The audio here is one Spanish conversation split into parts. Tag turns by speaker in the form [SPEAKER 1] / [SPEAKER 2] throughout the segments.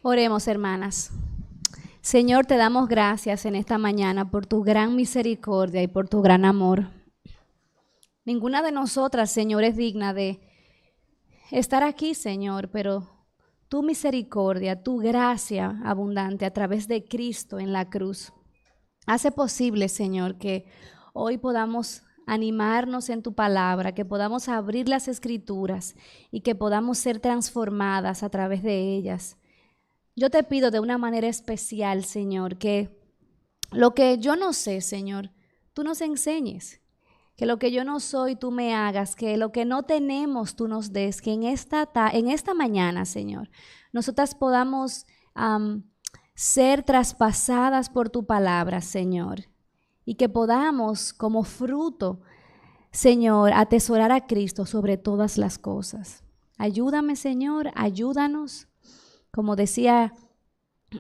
[SPEAKER 1] Oremos, hermanas. Señor, te damos gracias en esta mañana por tu gran misericordia y por tu gran amor. Ninguna de nosotras, Señor, es digna de estar aquí, Señor, pero tu misericordia, tu gracia abundante a través de Cristo en la cruz hace posible, Señor, que hoy podamos animarnos en tu palabra, que podamos abrir las Escrituras y que podamos ser transformadas a través de ellas. Yo te pido de una manera especial, Señor, que lo que yo no sé, Señor, tú nos enseñes. Que lo que yo no soy, tú me hagas. Que lo que no tenemos, tú nos des. Que en esta mañana, Señor, nosotras podamos ser traspasadas por tu palabra, Señor. Y que podamos, como fruto, Señor, atesorar a Cristo sobre todas las cosas. Ayúdame, Señor, ayúdanos. Como decía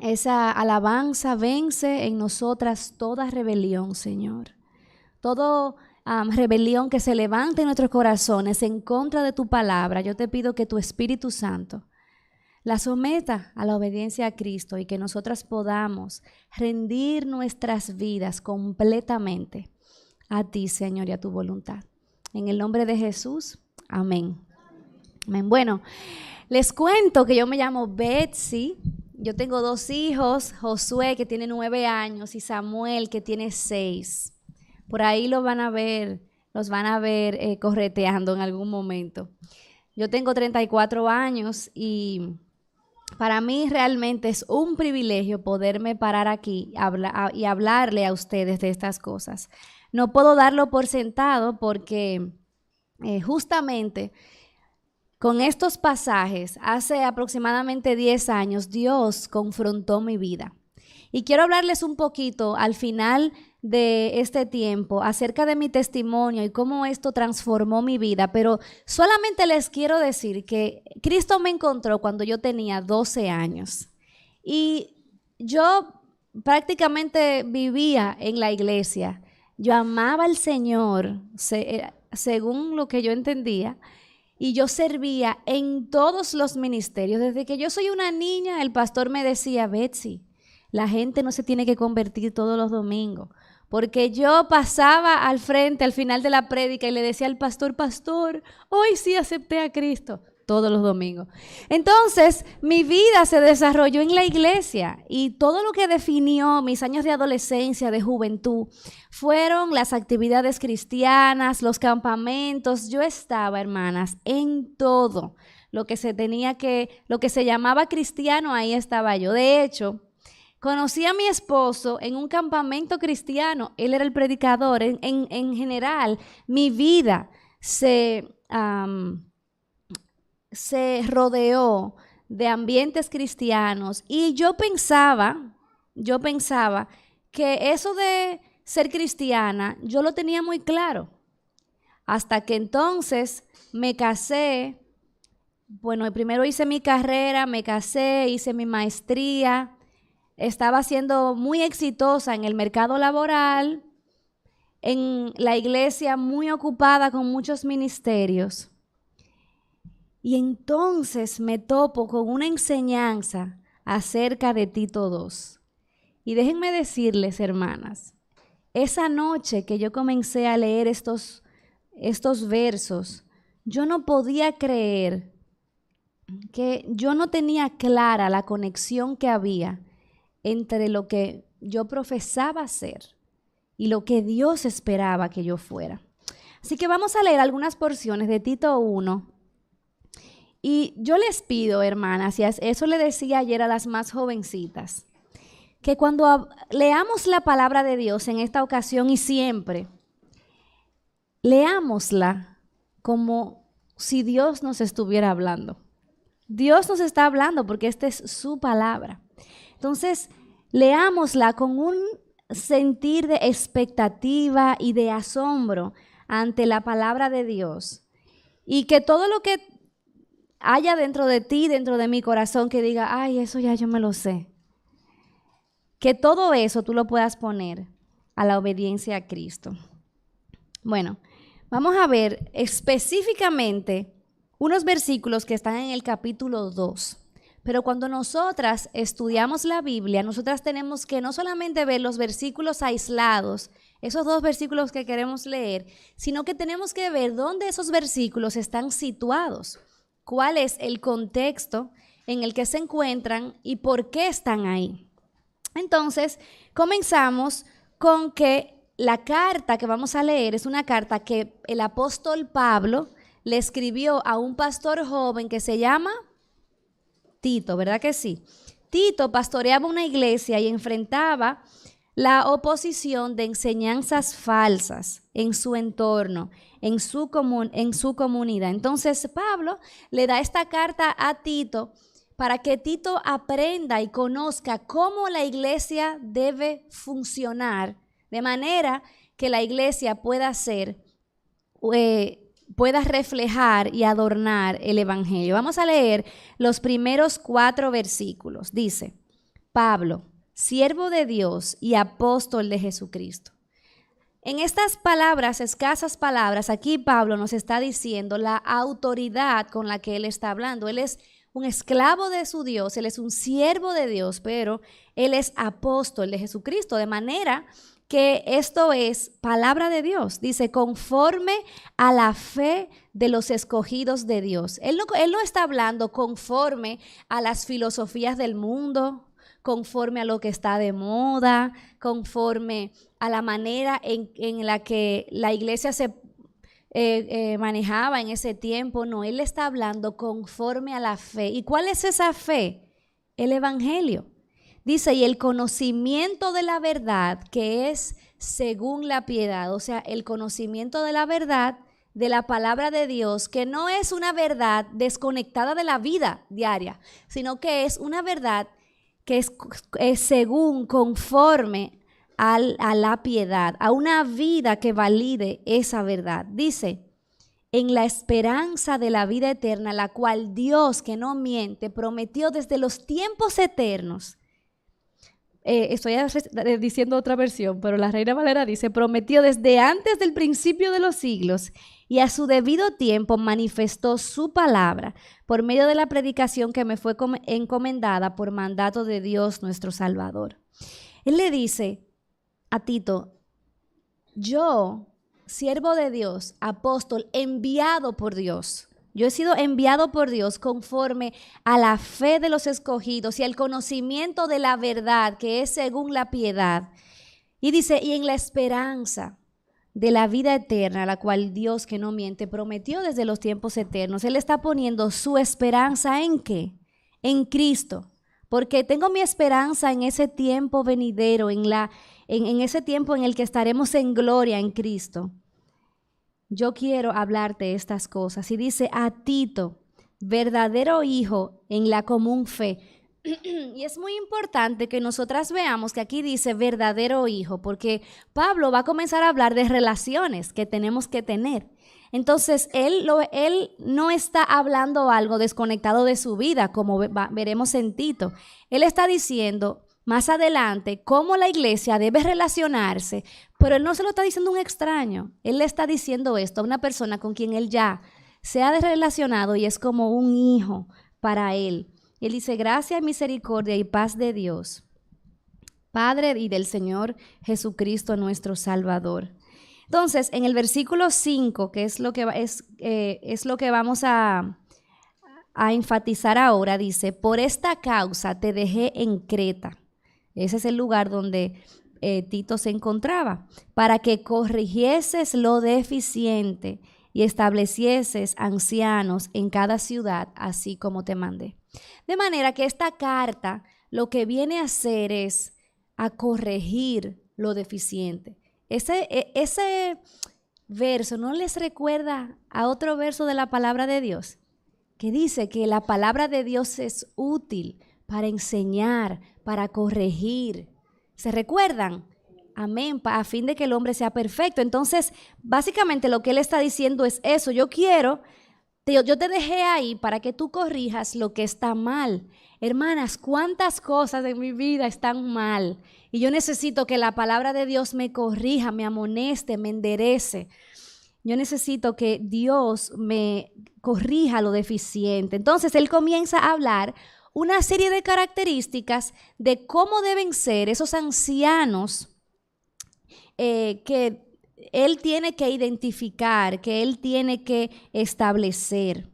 [SPEAKER 1] esa alabanza, vence en nosotras toda rebelión, Señor. Todo rebelión que se levante en nuestros corazones en contra de tu palabra. Yo te pido que tu Espíritu Santo la someta a la obediencia a Cristo y que nosotras podamos rendir nuestras vidas completamente a ti, Señor, y a tu voluntad. En el nombre de Jesús, amén. Amén. Bueno, les cuento que yo me llamo Betsy. Yo tengo 2 hijos, Josué, que tiene 9 años, y Samuel, que tiene 6. Por ahí los van a ver correteando en algún momento. Yo tengo 34 años y para mí realmente es un privilegio poderme parar aquí y hablarle a ustedes de estas cosas. No puedo darlo por sentado porque justamente con estos pasajes, hace aproximadamente 10 años, Dios confrontó mi vida. Y quiero hablarles un poquito al final de este tiempo acerca de mi testimonio y cómo esto transformó mi vida, pero solamente les quiero decir que Cristo me encontró cuando yo tenía 12 años y yo prácticamente vivía en la iglesia. Yo amaba al Señor, según lo que yo entendía, y yo servía en todos los ministerios. Desde que yo soy una niña, el pastor me decía, Betsy, la gente no se tiene que convertir todos los domingos. Porque yo pasaba al frente, al final de la prédica, y le decía al pastor, pastor, hoy sí acepté a Cristo, todos los domingos. Entonces, mi vida se desarrolló en la iglesia y todo lo que definió mis años de adolescencia, de juventud, fueron las actividades cristianas, los campamentos. Yo estaba, hermanas, en todo lo que se llamaba cristiano, ahí estaba yo. De hecho, conocí a mi esposo en un campamento cristiano. Él era el predicador. En general, mi vida se rodeó de ambientes cristianos y yo pensaba que eso de ser cristiana yo lo tenía muy claro. Hasta que entonces me casé. Bueno, primero hice mi carrera, me casé, hice mi maestría. Estaba siendo muy exitosa en el mercado laboral, en la iglesia muy ocupada con muchos ministerios. Y entonces me topo con una enseñanza acerca de Tito 2. Y déjenme decirles, hermanas, esa noche que yo comencé a leer estos versos, yo no podía creer que yo no tenía clara la conexión que había entre lo que yo profesaba ser y lo que Dios esperaba que yo fuera. Así que vamos a leer algunas porciones de Tito 1. Y yo les pido, hermanas, y eso le decía ayer a las más jovencitas, que cuando leamos la palabra de Dios en esta ocasión y siempre, leámosla como si Dios nos estuviera hablando. Dios nos está hablando porque esta es su palabra. Entonces, leámosla con un sentir de expectativa y de asombro ante la palabra de Dios. Y que todo lo que haya dentro de ti, dentro de mi corazón, que diga, ay, eso ya yo me lo sé. Que todo eso tú lo puedas poner a la obediencia a Cristo. Bueno, vamos a ver específicamente unos versículos que están en el capítulo 2. Pero cuando nosotras estudiamos la Biblia, nosotras tenemos que no solamente ver los versículos aislados, esos 2 versículos que queremos leer, sino que tenemos que ver dónde esos versículos están situados, cuál es el contexto en el que se encuentran y por qué están ahí. Entonces, comenzamos con que la carta que vamos a leer es una carta que el apóstol Pablo le escribió a un pastor joven que se llama Tito, ¿verdad que sí? Tito pastoreaba una iglesia y enfrentaba la oposición de enseñanzas falsas en su entorno, en su comunidad. Entonces Pablo le da esta carta a Tito para que Tito aprenda y conozca cómo la iglesia debe funcionar, de manera que la iglesia pueda pueda reflejar y adornar el evangelio. Vamos a leer los primeros 4 versículos. Dice: Pablo, siervo de Dios y apóstol de Jesucristo. En estas palabras, escasas palabras, aquí Pablo nos está diciendo la autoridad con la que él está hablando. Él es un esclavo de su Dios, él es un siervo de Dios, pero él es apóstol de Jesucristo, de manera que esto es palabra de Dios. Dice, conforme a la fe de los escogidos de Dios. Él no está hablando conforme a las filosofías del mundo, conforme a lo que está de moda, conforme a la manera en la que la iglesia se manejaba en ese tiempo. No, él está hablando conforme a la fe. ¿Y cuál es esa fe? El evangelio. Dice, y el conocimiento de la verdad que es según la piedad, o sea, el conocimiento de la verdad de la palabra de Dios, que no es una verdad desconectada de la vida diaria, sino que es una verdad que es según, conforme a la piedad, a una vida que valide esa verdad. Dice, en la esperanza de la vida eterna, la cual Dios, que no miente, prometió desde los tiempos eternos. Estoy diciendo otra versión, pero la Reina Valera dice, prometió desde antes del principio de los siglos y a su debido tiempo manifestó su palabra por medio de la predicación que me fue encomendada por mandato de Dios nuestro Salvador. Él le dice a Tito, yo, siervo de Dios, apóstol, enviado por Dios. Yo he sido enviado por Dios conforme a la fe de los escogidos y al conocimiento de la verdad que es según la piedad. Y dice, y en la esperanza de la vida eterna, la cual Dios, que no miente, prometió desde los tiempos eternos. Él está poniendo su esperanza ¿en qué? En Cristo. Porque tengo mi esperanza en ese tiempo venidero, en ese tiempo en el que estaremos en gloria en Cristo. Yo quiero hablarte de estas cosas. Y dice a Tito, verdadero hijo en la común fe. Y es muy importante que nosotras veamos que aquí dice verdadero hijo, porque Pablo va a comenzar a hablar de relaciones que tenemos que tener. Entonces, él no está hablando algo desconectado de su vida, como veremos en Tito. Él está diciendo más adelante cómo la iglesia debe relacionarse, pero él no se lo está diciendo a un extraño. Él le está diciendo esto a una persona con quien él ya se ha relacionado y es como un hijo para él. Y él dice, gracia, misericordia y paz de Dios, Padre y del Señor Jesucristo nuestro Salvador. Entonces, en el versículo 5, que es lo que vamos a enfatizar ahora, dice, por esta causa te dejé en Creta. Ese es el lugar donde Tito se encontraba, para que corrigieses lo deficiente y establecieses ancianos en cada ciudad, así como te mandé. De manera que esta carta lo que viene a hacer es a corregir lo deficiente. Ese verso ¿no les recuerda a otro verso de la palabra de Dios? Que dice que la palabra de Dios es útil para enseñar, para corregir. ¿Se recuerdan? Amén, a fin de que el hombre sea perfecto. Entonces, básicamente lo que él está diciendo es eso. Yo te dejé ahí para que tú corrijas lo que está mal. Hermanas, ¿cuántas cosas en mi vida están mal? Y yo necesito que la palabra de Dios me corrija, me amoneste, me enderece. Yo necesito que Dios me corrija lo deficiente. Entonces, él comienza a hablar una serie de características de cómo deben ser esos ancianos que él tiene que identificar, que él tiene que establecer.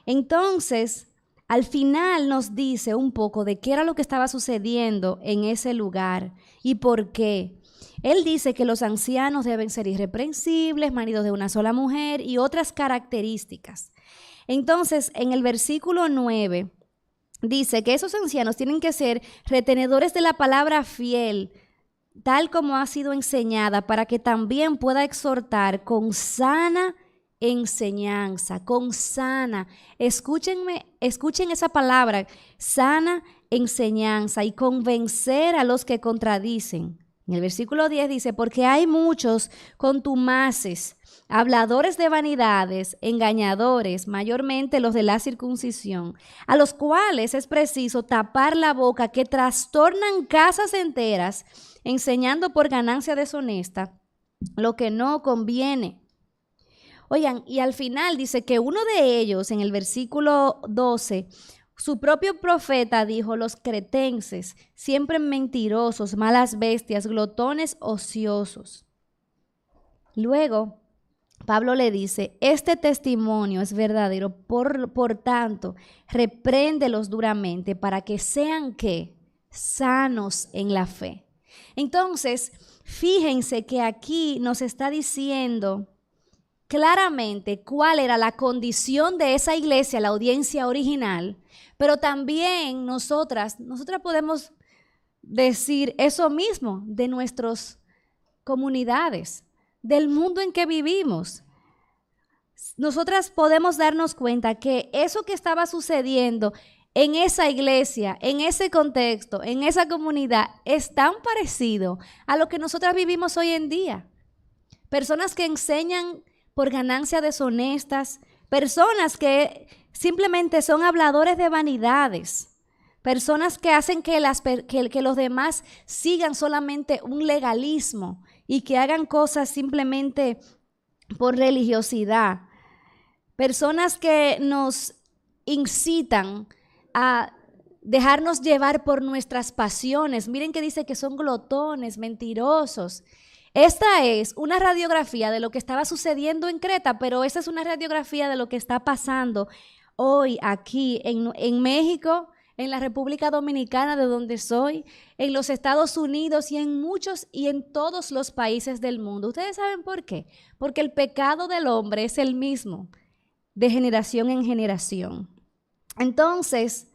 [SPEAKER 1] Entonces, al final nos dice un poco de qué era lo que estaba sucediendo en ese lugar y por qué. Él dice que los ancianos deben ser irreprensibles, maridos de una sola mujer y otras características. Entonces, en el versículo 9 dice que esos ancianos tienen que ser retenedores de la palabra fiel, tal como ha sido enseñada, para que también pueda exhortar con sana enseñanza, con sana. Escuchen esa palabra, sana enseñanza, y convencer a los que contradicen. En el versículo 10 dice, porque hay muchos contumaces, habladores de vanidades, engañadores, mayormente los de la circuncisión, a los cuales es preciso tapar la boca, que trastornan casas enteras, enseñando por ganancia deshonesta lo que no conviene. Oigan, y al final dice que uno de ellos, en el versículo 12, su propio profeta dijo, los cretenses, siempre mentirosos, malas bestias, glotones, ociosos. Luego, Pablo le dice, este testimonio es verdadero, por tanto, repréndelos duramente para que sean, ¿qué? Sanos en la fe. Entonces, fíjense que aquí nos está diciendo claramente cuál era la condición de esa iglesia, la audiencia original, pero también nosotras podemos decir eso mismo de nuestras comunidades, del mundo en que vivimos. Nosotras podemos darnos cuenta que eso que estaba sucediendo en esa iglesia, en ese contexto, en esa comunidad, es tan parecido a lo que nosotras vivimos hoy en día. Personas que enseñan por ganancias deshonestas, personas que simplemente son habladores de vanidades, personas que hacen que los demás sigan solamente un legalismo y que hagan cosas simplemente por religiosidad, personas que nos incitan a dejarnos llevar por nuestras pasiones. Miren que dice que son glotones, mentirosos. Esta es una radiografía de lo que estaba sucediendo en Creta, pero esta es una radiografía de lo que está pasando hoy aquí en México, en la República Dominicana, de donde soy, en los Estados Unidos y en muchos y en todos los países del mundo. ¿Ustedes saben por qué? Porque el pecado del hombre es el mismo, de generación en generación. Entonces,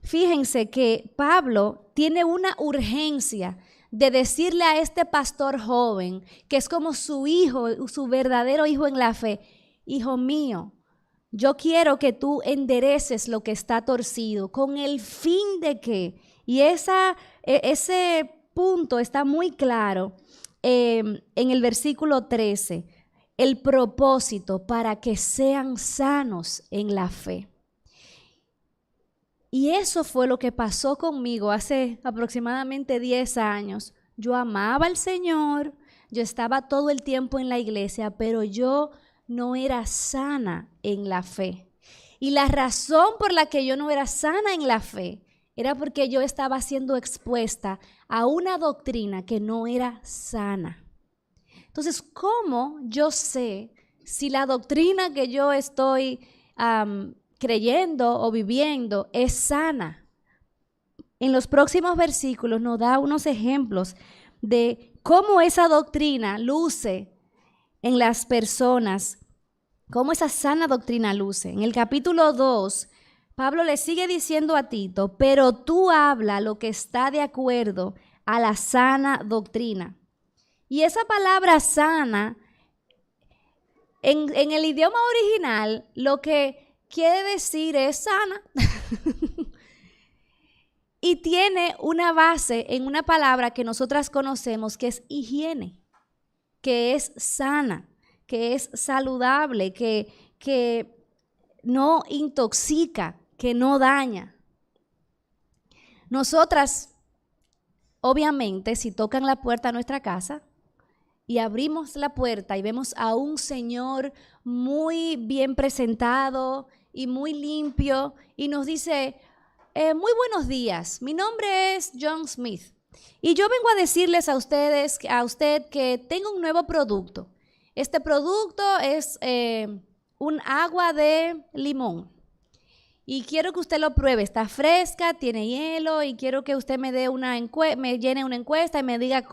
[SPEAKER 1] fíjense que Pablo tiene una urgencia de decirle a este pastor joven, que es como su hijo, su verdadero hijo en la fe, hijo mío, yo quiero que tú endereces lo que está torcido, con el fin de que, y ese punto está muy claro en el versículo 13, el propósito para que sean sanos en la fe. Y eso fue lo que pasó conmigo hace aproximadamente 10 años. Yo amaba al Señor, yo estaba todo el tiempo en la iglesia, pero yo no era sana en la fe. Y la razón por la que yo no era sana en la fe era porque yo estaba siendo expuesta a una doctrina que no era sana. Entonces, ¿cómo yo sé si la doctrina que yo estoy creyendo o viviendo es sana? En los próximos versículos nos da unos ejemplos de cómo esa doctrina luce en las personas, cómo esa sana doctrina luce. En el capítulo 2, Pablo le sigue diciendo a Tito, pero tú habla lo que está de acuerdo a la sana doctrina. Y esa palabra sana, en el idioma original, lo que quiere decir es sana. Y tiene una base en una palabra que nosotras conocemos, que es higiene, que es sana, que es saludable, que no intoxica, que no daña. Nosotras, obviamente, si tocan la puerta a nuestra casa y abrimos la puerta y vemos a un señor muy bien presentado y muy limpio y nos dice, Muy buenos días. Mi nombre es John Smith y yo vengo a decirles a usted que tengo un nuevo producto. Este producto es un agua de limón y quiero que usted lo pruebe. Está fresca, tiene hielo y quiero que usted me llene una encuesta y me diga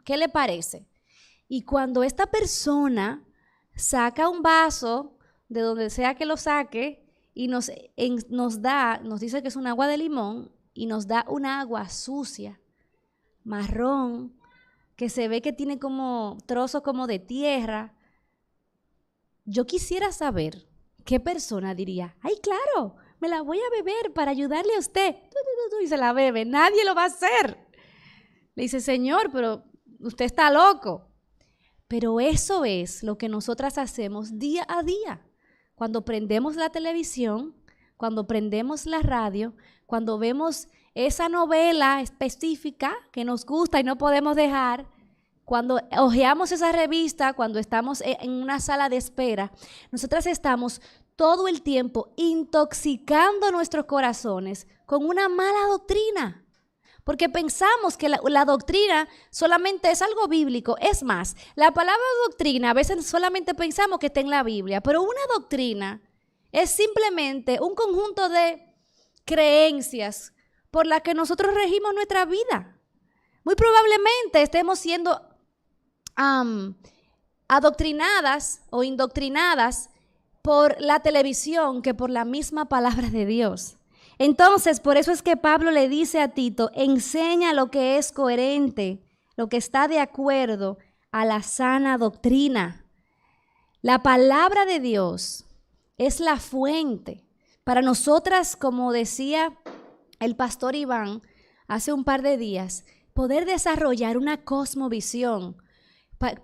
[SPEAKER 1] qué le parece. Y cuando esta persona saca un vaso de donde sea que lo saque y nos dice que es un agua de limón y nos da una agua sucia, marrón, que se ve que tiene como trozos como de tierra, yo quisiera saber qué persona diría, ay, claro, me la voy a beber para ayudarle a usted. Y se la bebe. Nadie lo va a hacer. Le dice, Señor, pero usted está loco. Pero eso es lo que nosotras hacemos día a día. Cuando prendemos la televisión, cuando prendemos la radio, cuando vemos esa novela específica que nos gusta y no podemos dejar, cuando hojeamos esa revista, cuando estamos en una sala de espera, nosotras estamos todo el tiempo intoxicando nuestros corazones con una mala doctrina. Porque pensamos que la doctrina solamente es algo bíblico. Es más, la palabra doctrina a veces solamente pensamos que está en la Biblia, pero una doctrina es simplemente un conjunto de creencias por las que nosotros regimos nuestra vida. Muy probablemente estemos siendo adoctrinadas o indoctrinadas por la televisión que por la misma palabra de Dios. Entonces, por eso es que Pablo le dice a Tito, enseña lo que es coherente, lo que está de acuerdo a la sana doctrina. La palabra de Dios es la fuente. Para nosotras, como decía el pastor Iván hace un par de días, poder desarrollar una cosmovisión,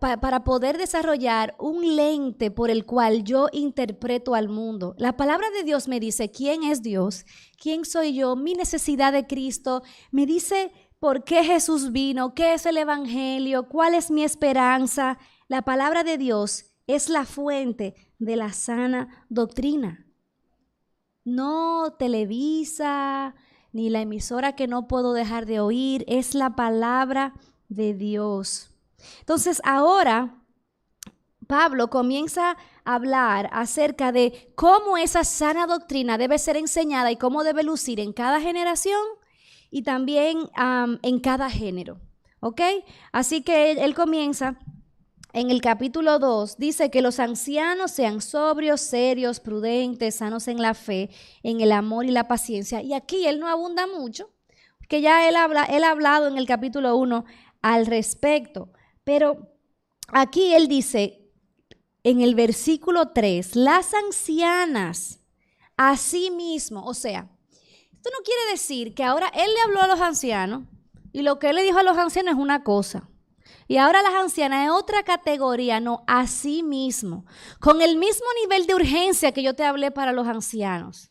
[SPEAKER 1] para poder desarrollar un lente por el cual yo interpreto al mundo. La palabra de Dios me dice quién es Dios, quién soy yo, mi necesidad de Cristo, me dice por qué Jesús vino, qué es el evangelio, cuál es mi esperanza. La palabra de Dios es la fuente de la sana doctrina. No Televisa, ni la emisora que no puedo dejar de oír, es la palabra de Dios. Entonces ahora Pablo comienza a hablar acerca de cómo esa sana doctrina debe ser enseñada y cómo debe lucir en cada generación y también en cada género, ¿ok? Así que él comienza en el capítulo 2, dice que los ancianos sean sobrios, serios, prudentes, sanos en la fe, en el amor y la paciencia. Y aquí él no abunda mucho, porque ya él ha hablado en el capítulo 1 al respecto. Pero aquí él dice, en el versículo 3, las ancianas, asimismo, o sea, esto no quiere decir que ahora él le habló a los ancianos y lo que él le dijo a los ancianos es una cosa. Y ahora las ancianas es otra categoría, no, asimismo, con el mismo nivel de urgencia que yo te hablé para los ancianos,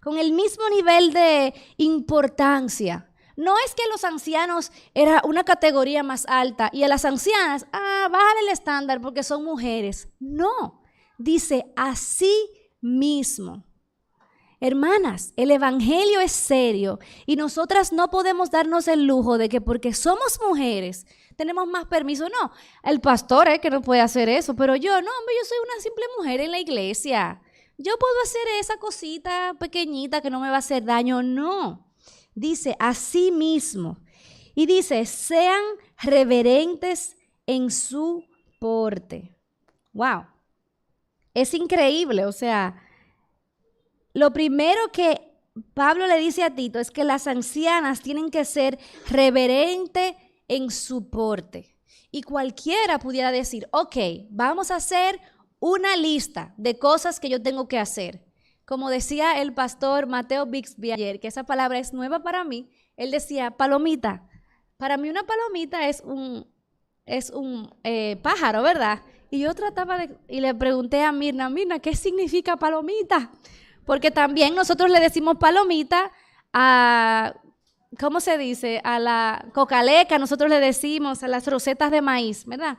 [SPEAKER 1] con el mismo nivel de importancia. No es que los ancianos era una categoría más alta y a las ancianas, bájale el estándar porque son mujeres. No, dice así mismo. Hermanas, el evangelio es serio y nosotras no podemos darnos el lujo de que porque somos mujeres tenemos más permiso. No, el pastor es que no puede hacer eso, pero yo no, hombre, yo soy una simple mujer en la iglesia. Yo puedo hacer esa cosita pequeñita que no me va a hacer daño. No. Dice, así mismo. Y dice, sean reverentes en su porte. Wow. Es increíble. O sea, lo primero que Pablo le dice a Tito es que las ancianas tienen que ser reverentes en su porte. Y cualquiera pudiera decir, ok, vamos a hacer una lista de cosas que yo tengo que hacer. Como decía el pastor Mateo Bixby ayer, que esa palabra es nueva para mí, él decía palomita. Para mí una palomita es un pájaro, ¿verdad? Y yo y le pregunté a Mirna, ¿qué significa palomita? Porque también nosotros le decimos palomita a, ¿cómo se dice? A la cocaleca, nosotros le decimos a las rosetas de maíz, ¿verdad?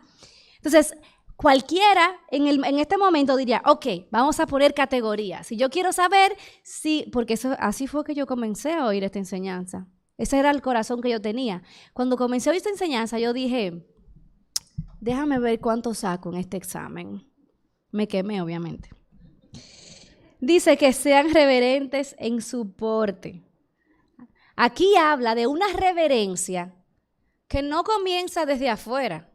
[SPEAKER 1] Entonces, Cualquiera en este momento diría, ok, vamos a poner categorías. Si yo quiero saber si, porque así fue que yo comencé a oír esta enseñanza. Ese era el corazón que yo tenía. Cuando comencé a oír esta enseñanza, yo dije, déjame ver cuánto saco en este examen. Me quemé, obviamente. Dice que sean reverentes en su porte. Aquí habla de una reverencia que no comienza desde afuera.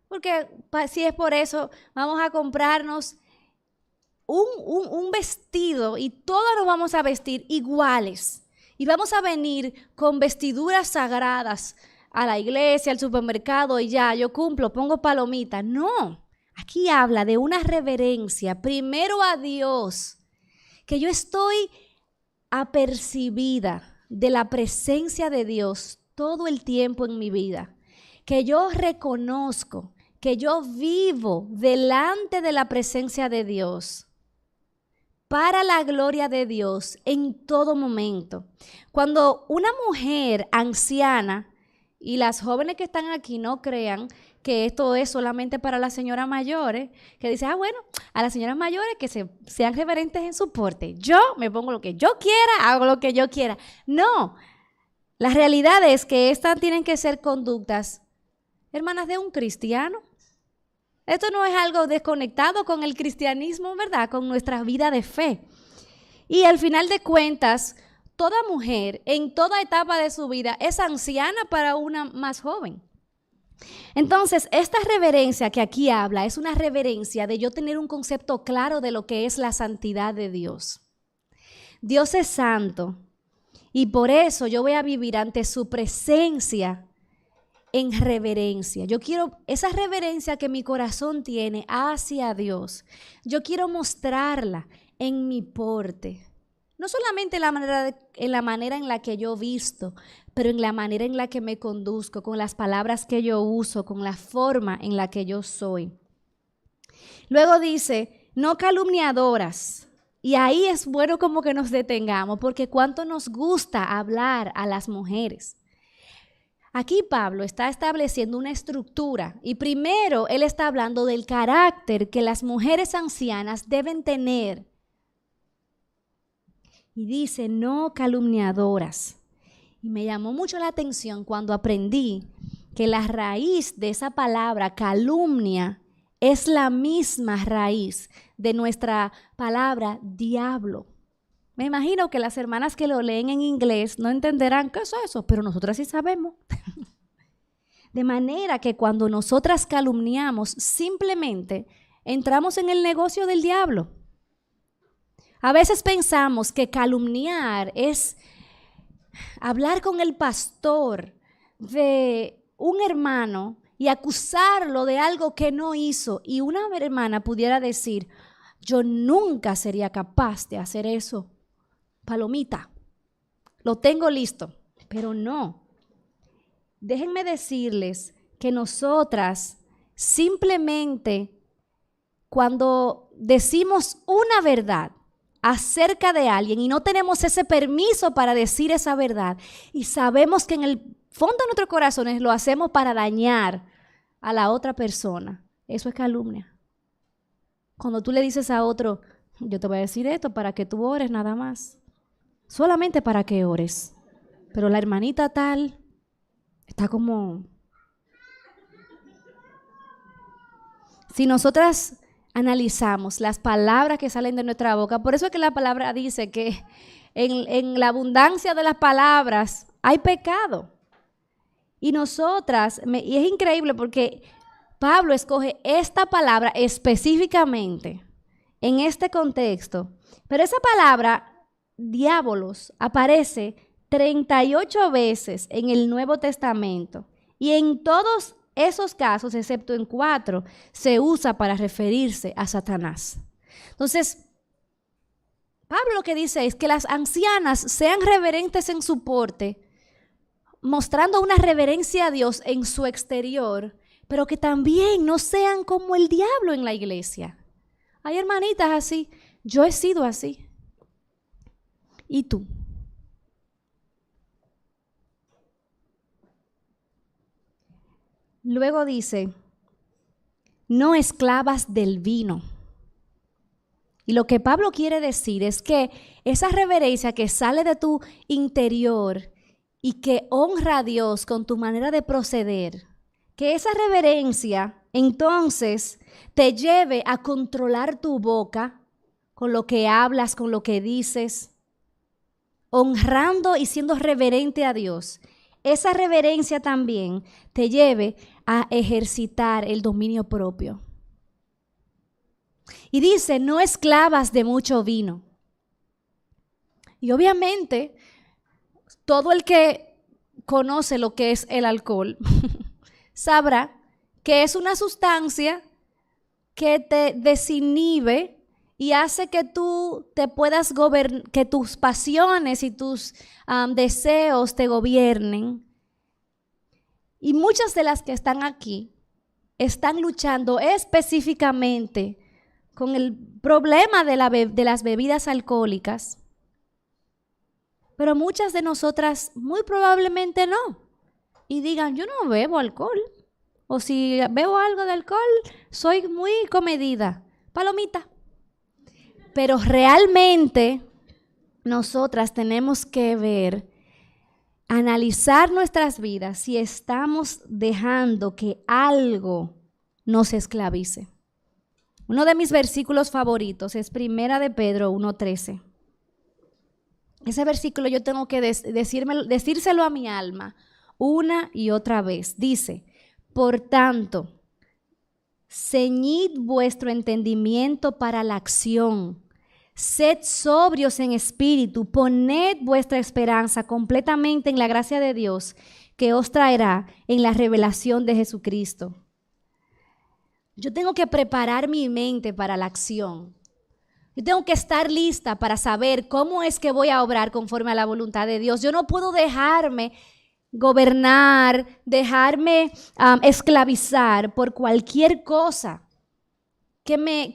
[SPEAKER 1] Porque si es por eso, vamos a comprarnos un vestido y todos nos vamos a vestir iguales. Y vamos a venir con vestiduras sagradas a la iglesia, al supermercado y ya, yo cumplo, pongo palomita. No, aquí habla de una reverencia, primero a Dios, que yo estoy apercibida de la presencia de Dios todo el tiempo en mi vida, que yo reconozco que yo vivo delante de la presencia de Dios, para la gloria de Dios en todo momento. Cuando una mujer anciana, y las jóvenes que están aquí no crean que esto es solamente para las señoras mayores, que dicen, bueno, a las señoras mayores que sean reverentes en su porte. Yo me pongo lo que yo quiera, hago lo que yo quiera. No, la realidad es que estas tienen que ser conductas, hermanas, de un cristiano. Esto no es algo desconectado con el cristianismo, ¿verdad? Con nuestra vida de fe. Y al final de cuentas, toda mujer en toda etapa de su vida es anciana para una más joven. Entonces, esta reverencia que aquí habla es una reverencia de yo tener un concepto claro de lo que es la santidad de Dios. Dios es santo y por eso yo voy a vivir ante su presencia en reverencia. Yo quiero esa reverencia que mi corazón tiene hacia Dios. Yo quiero mostrarla en mi porte. No solamente en la manera en la que yo visto, pero en la manera en la que me conduzco, con las palabras que yo uso, con la forma en la que yo soy. Luego dice, no calumniadoras. Y ahí es bueno como que nos detengamos, porque cuánto nos gusta hablar a las mujeres. Aquí Pablo está estableciendo una estructura y primero él está hablando del carácter que las mujeres ancianas deben tener. Y dice, no calumniadoras. Y me llamó mucho la atención cuando aprendí que la raíz de esa palabra calumnia es la misma raíz de nuestra palabra diablo. Me imagino que las hermanas que lo leen en inglés no entenderán qué es eso, pero nosotras sí sabemos. De manera que cuando nosotras calumniamos, simplemente entramos en el negocio del diablo. A veces pensamos que calumniar es hablar con el pastor de un hermano y acusarlo de algo que no hizo. Y una hermana pudiera decir, yo nunca sería capaz de hacer eso. Palomita, lo tengo listo, pero no. Déjenme decirles que nosotras simplemente cuando decimos una verdad acerca de alguien y no tenemos ese permiso para decir esa verdad y sabemos que en el fondo de nuestros corazones lo hacemos para dañar a la otra persona, eso es calumnia. Cuando tú le dices a otro, yo te voy a decir esto para que tú ores nada más. Solamente para que ores. Pero la hermanita tal está como... Si nosotras analizamos las palabras que salen de nuestra boca, por eso es que la palabra dice que en la abundancia de las palabras hay pecado. Y nosotras, y es increíble porque Pablo escoge esta palabra específicamente en este contexto, pero esa palabra diabolos aparece 38 veces en el Nuevo Testamento y en todos esos casos, excepto en 4, se usa para referirse a Satanás. Entonces, Pablo lo que dice es que las ancianas sean reverentes en su porte, mostrando una reverencia a Dios en su exterior, pero que también no sean como el diablo en la iglesia. Hay hermanitas así, yo he sido así. ¿Y tú? Luego dice, no esclavas del vino. Y lo que Pablo quiere decir es que esa reverencia que sale de tu interior y que honra a Dios con tu manera de proceder, que esa reverencia entonces te lleve a controlar tu boca con lo que hablas, con lo que dices, honrando y siendo reverente a Dios. Esa reverencia también te lleve a ejercitar el dominio propio. Y dice, no esclavas de mucho vino. Y obviamente, todo el que conoce lo que es el alcohol sabrá que es una sustancia que te desinhibe y hace que tú te puedas gobernar, que tus pasiones y tus deseos te gobiernen. Y muchas de las que están aquí están luchando específicamente con el problema de las bebidas alcohólicas. Pero muchas de nosotras muy probablemente no. Y digan, yo no bebo alcohol. O si bebo algo de alcohol, soy muy comedida. Palomita. Pero realmente nosotras tenemos que ver, analizar nuestras vidas si estamos dejando que algo nos esclavice. Uno de mis versículos favoritos es 1 de Pedro 1:13. Ese versículo yo tengo que decírselo a mi alma una y otra vez. Dice, por tanto, ceñid vuestro entendimiento para la acción. Sed sobrios en espíritu, poned vuestra esperanza completamente en la gracia de Dios que os traerá en la revelación de Jesucristo. Yo tengo que preparar mi mente para la acción. Yo tengo que estar lista para saber cómo es que voy a obrar conforme a la voluntad de Dios. Yo no puedo dejarme gobernar, dejarme esclavizar por cualquier cosa que me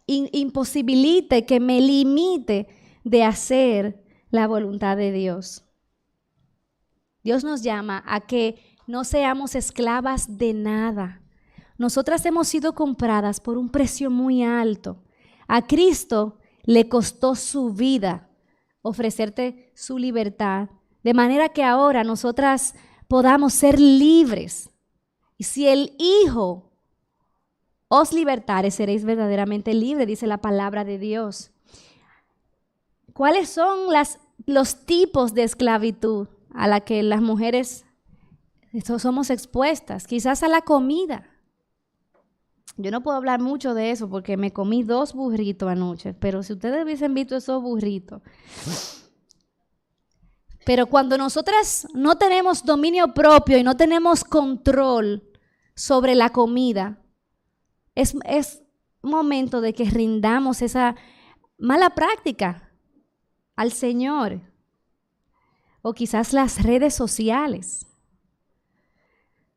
[SPEAKER 1] imposibilite, que me limite de hacer la voluntad de Dios. Dios nos llama a que no seamos esclavas de nada. Nosotras hemos sido compradas por un precio muy alto. A Cristo le costó su vida ofrecerte su libertad, de manera que ahora nosotras podamos ser libres. Y si el Hijo os libertare, seréis verdaderamente libres, dice la palabra de Dios. ¿Cuáles son los tipos de esclavitud a la que las mujeres somos expuestas? Quizás a la comida. Yo no puedo hablar mucho de eso porque me comí 2 burritos anoche, pero si ustedes hubiesen visto esos burritos. Pero cuando nosotras no tenemos dominio propio y no tenemos control sobre la comida, es momento de que rindamos esa mala práctica al Señor. O quizás las redes sociales.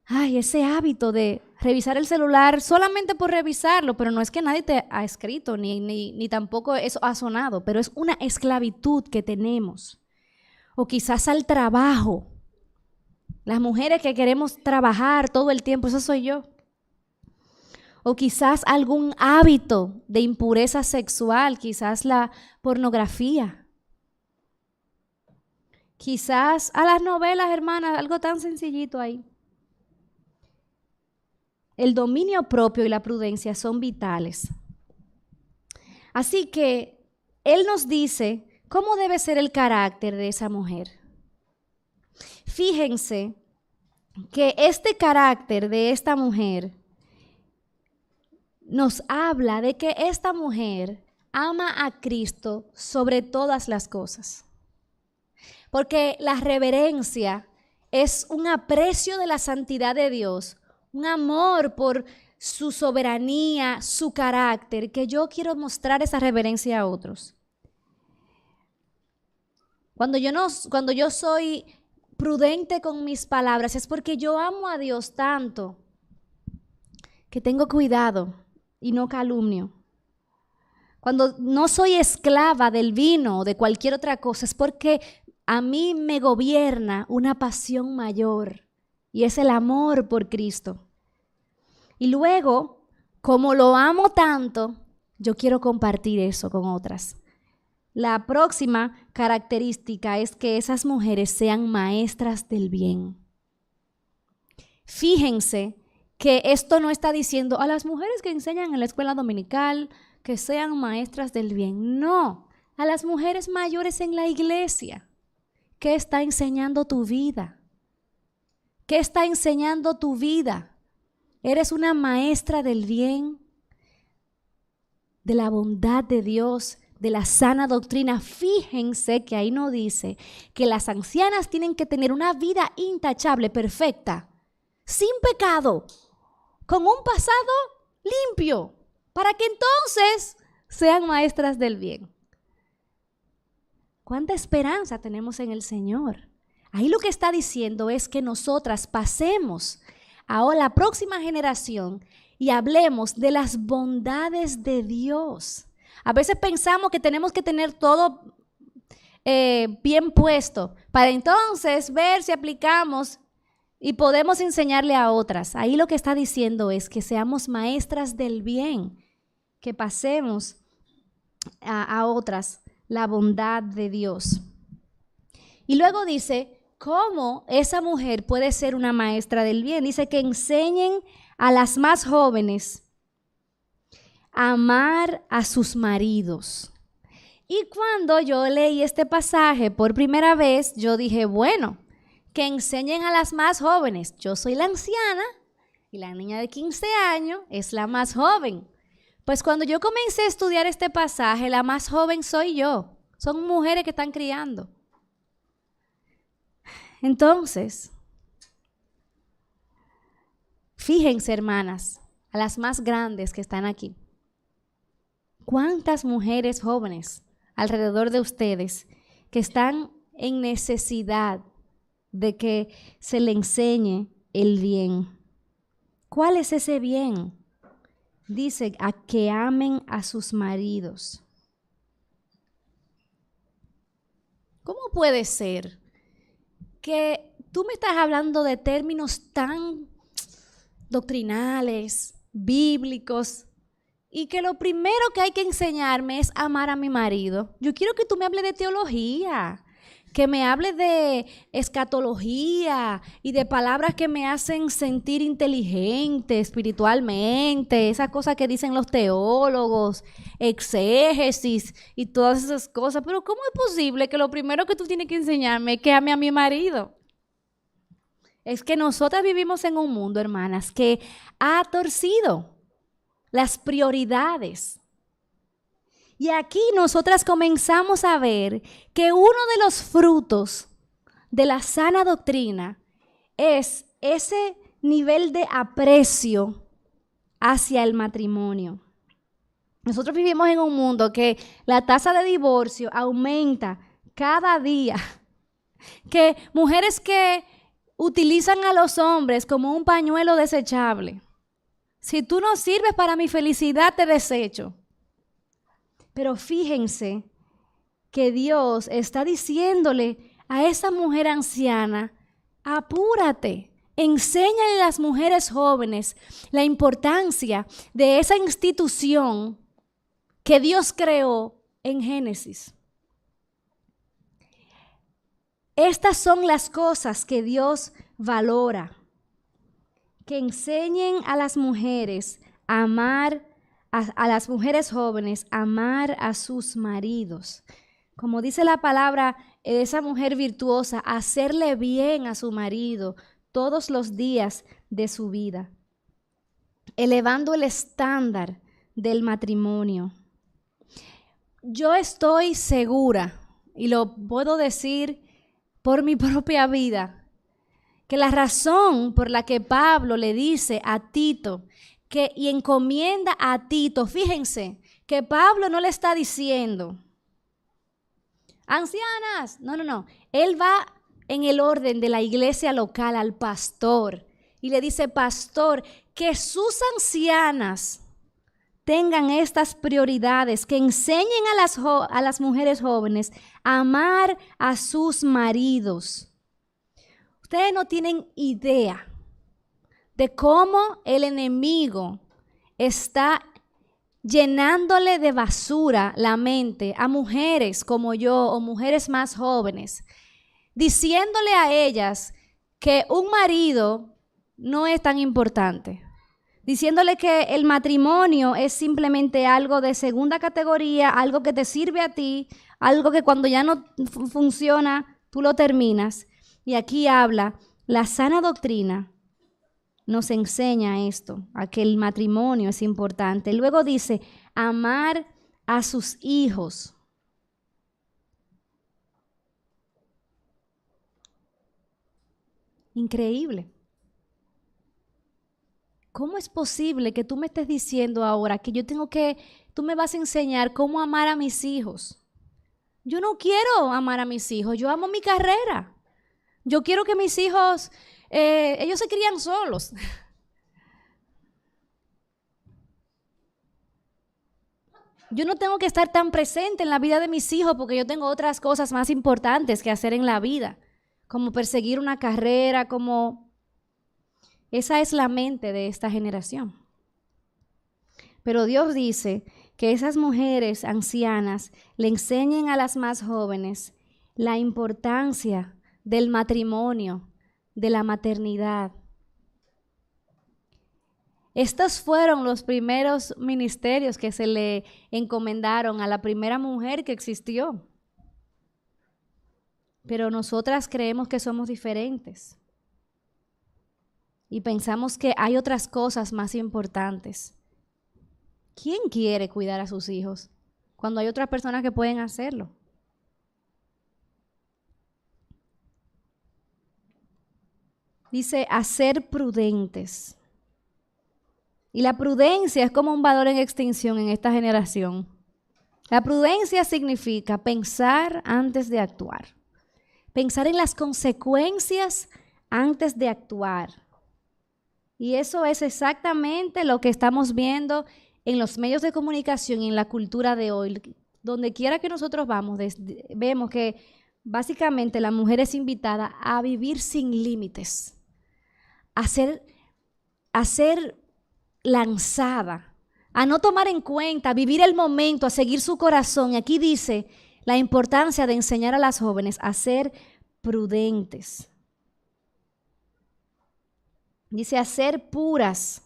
[SPEAKER 1] Ay, ese hábito de revisar el celular solamente por revisarlo, pero no es que nadie te ha escrito, ni tampoco eso ha sonado, pero es una esclavitud que tenemos. O quizás al trabajo. Las mujeres que queremos trabajar todo el tiempo, eso soy yo. O quizás algún hábito de impureza sexual, quizás la pornografía. Quizás a las novelas, hermanas, algo tan sencillito ahí. El dominio propio y la prudencia son vitales. Así que Él nos dice cómo debe ser el carácter de esa mujer. Fíjense que este carácter de esta mujer nos habla de que esta mujer ama a Cristo sobre todas las cosas. Porque la reverencia es un aprecio de la santidad de Dios, un amor por su soberanía, su carácter, que yo quiero mostrar esa reverencia a otros. Cuando yo soy prudente con mis palabras es porque yo amo a Dios tanto que tengo cuidado y no calumnio. Cuando no soy esclava del vino o de cualquier otra cosa es porque a mí me gobierna una pasión mayor y es el amor por Cristo. Y luego, como lo amo tanto, yo quiero compartir eso con otras. La próxima característica es que esas mujeres sean maestras del bien. Fíjense que esto no está diciendo a las mujeres que enseñan en la escuela dominical que sean maestras del bien. No, a las mujeres mayores en la iglesia. ¿Qué está enseñando tu vida? ¿Qué está enseñando tu vida? ¿Eres una maestra del bien, de la bondad de Dios, de la sana doctrina? Fíjense que ahí no dice que las ancianas tienen que tener una vida intachable, perfecta, sin pecado, con un pasado limpio, para que entonces sean maestras del bien. ¿Cuánta esperanza tenemos en el Señor? Ahí lo que está diciendo es que nosotras pasemos a la próxima generación y hablemos de las bondades de Dios. A veces pensamos que tenemos que tener todo bien puesto para entonces ver si aplicamos y podemos enseñarle a otras. Ahí lo que está diciendo es que seamos maestras del bien, que pasemos a otras la bondad de Dios. Y luego dice, ¿cómo esa mujer puede ser una maestra del bien? Dice que enseñen a las más jóvenes a amar a sus maridos. Y cuando yo leí este pasaje por primera vez, yo dije, bueno, que enseñen a las más jóvenes. Yo soy la anciana y la niña de 15 años es la más joven. Pues cuando yo comencé a estudiar este pasaje, la más joven soy yo. Son mujeres que están criando. Entonces, fíjense, hermanas, a las más grandes que están aquí. ¿Cuántas mujeres jóvenes alrededor de ustedes que están en necesidad de que se le enseñe el bien? ¿Cuál es ese bien? Dice, a que amen a sus maridos. ¿Cómo puede ser que tú me estás hablando de términos tan doctrinales, bíblicos, y que lo primero que hay que enseñarme es amar a mi marido? Yo quiero que tú me hables de teología, que me hables de escatología y de palabras que me hacen sentir inteligente espiritualmente, esas cosas que dicen los teólogos, exégesis y todas esas cosas. Pero ¿cómo es posible que lo primero que tú tienes que enseñarme es que ame a mi marido? Es que nosotras vivimos en un mundo, hermanas, que ha torcido las prioridades. Y aquí nosotras comenzamos a ver que uno de los frutos de la sana doctrina es ese nivel de aprecio hacia el matrimonio. Nosotros vivimos en un mundo que la tasa de divorcio aumenta cada día, que mujeres que utilizan a los hombres como un pañuelo desechable. Si tú no sirves para mi felicidad, te desecho. Pero fíjense que Dios está diciéndole a esa mujer anciana, apúrate, enséñale a las mujeres jóvenes la importancia de esa institución que Dios creó en Génesis. Estas son las cosas que Dios valora, que enseñen a las mujeres a amar a las mujeres jóvenes, amar a sus maridos. Como dice la palabra, esa mujer virtuosa, hacerle bien a su marido todos los días de su vida, elevando el estándar del matrimonio. Yo estoy segura, y lo puedo decir por mi propia vida, que la razón por la que Pablo le dice a Tito y encomienda a Tito, fíjense, que Pablo no le está diciendo, ancianas, no. Él va en el orden de la iglesia local al pastor y le dice, pastor, que sus ancianas tengan estas prioridades, que enseñen a las mujeres jóvenes a amar a sus maridos. Ustedes no tienen idea de cómo el enemigo está llenándole de basura la mente a mujeres como yo o mujeres más jóvenes, diciéndole a ellas que un marido no es tan importante, diciéndole que el matrimonio es simplemente algo de segunda categoría, algo que te sirve a ti, algo que cuando ya no funciona, tú lo terminas. Y aquí habla, la sana doctrina nos enseña esto, a que el matrimonio es importante. Luego dice, amar a sus hijos. Increíble. ¿Cómo es posible que tú me estés diciendo ahora que tú me vas a enseñar cómo amar a mis hijos? Yo no quiero amar a mis hijos, yo amo mi carrera. Yo quiero que mis hijos, ellos se crían solos. Yo no tengo que estar tan presente en la vida de mis hijos porque yo tengo otras cosas más importantes que hacer en la vida, como perseguir una carrera, como... Esa es la mente de esta generación. Pero Dios dice que esas mujeres ancianas le enseñen a las más jóvenes la importancia del matrimonio, de la maternidad. Estos fueron los primeros ministerios que se le encomendaron a la primera mujer que existió. Pero nosotras creemos que somos diferentes y pensamos que hay otras cosas más importantes. ¿Quién quiere cuidar a sus hijos cuando hay otras personas que pueden hacerlo? Dice, a ser prudentes. Y la prudencia es como un valor en extinción en esta generación. La prudencia significa pensar antes de actuar. Pensar en las consecuencias antes de actuar. Y eso es exactamente lo que estamos viendo en los medios de comunicación y en la cultura de hoy. Donde quiera que nosotros vamos, vemos que básicamente la mujer es invitada a vivir sin límites, a ser lanzada, a no tomar en cuenta, a vivir el momento, a seguir su corazón. Y aquí dice la importancia de enseñar a las jóvenes a ser prudentes. Dice a ser puras.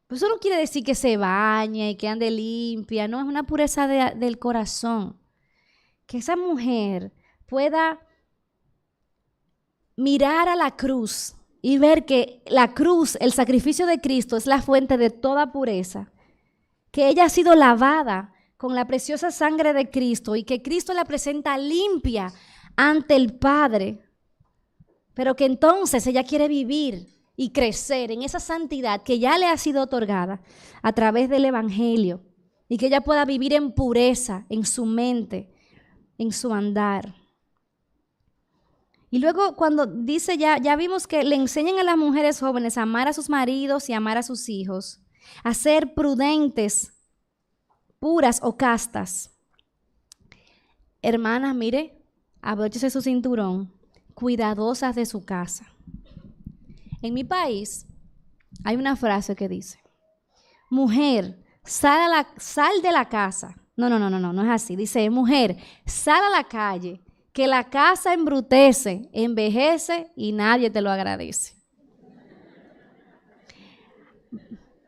[SPEAKER 1] Pues eso no quiere decir que se bañe y que ande limpia, no, es una pureza del corazón. Que esa mujer pueda mirar a la cruz y ver que la cruz, el sacrificio de Cristo, es la fuente de toda pureza. Que ella ha sido lavada con la preciosa sangre de Cristo y que Cristo la presenta limpia ante el Padre. Pero que entonces ella quiere vivir y crecer en esa santidad que ya le ha sido otorgada a través del Evangelio y que ella pueda vivir en pureza en su mente, en su andar. Y luego cuando dice ya vimos que le enseñan a las mujeres jóvenes a amar a sus maridos y amar a sus hijos, a ser prudentes, puras o castas. Hermanas, mire, abróchese su cinturón, cuidadosas de su casa. En mi país hay una frase que dice, mujer, sal de la casa. No es así. Dice, mujer, sal a la calle, que la casa embrutece, envejece y nadie te lo agradece.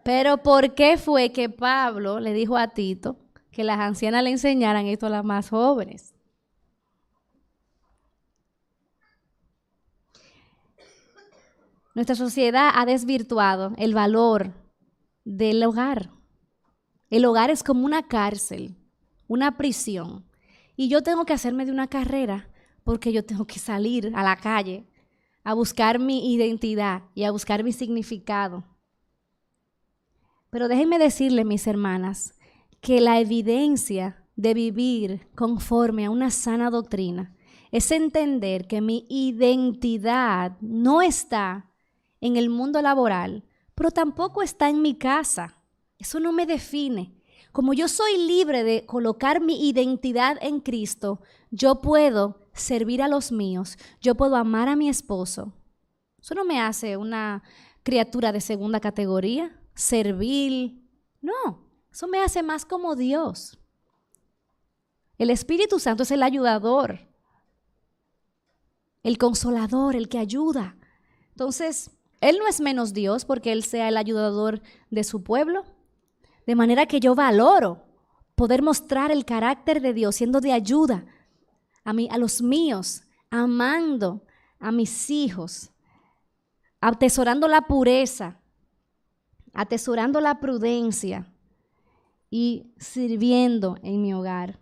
[SPEAKER 1] Pero ¿por qué fue que Pablo le dijo a Tito que las ancianas le enseñaran esto a las más jóvenes? Nuestra sociedad ha desvirtuado el valor del hogar. El hogar es como una cárcel, una prisión. Y yo tengo que hacerme de una carrera porque yo tengo que salir a la calle a buscar mi identidad y a buscar mi significado. Pero déjenme decirles, mis hermanas, que la evidencia de vivir conforme a una sana doctrina es entender que mi identidad no está en el mundo laboral, pero tampoco está en mi casa. Eso no me define. Como yo soy libre de colocar mi identidad en Cristo, yo puedo servir a los míos, yo puedo amar a mi esposo Eso no me hace una criatura de segunda categoría, servil. No, eso me hace más como Dios. El Espíritu Santo es el ayudador, el consolador, el que ayuda. Entonces, Él no es menos Dios porque Él sea el ayudador de su pueblo. De manera que yo valoro poder mostrar el carácter de Dios siendo de ayuda a los míos, amando a mis hijos, atesorando la pureza, atesorando la prudencia y sirviendo en mi hogar.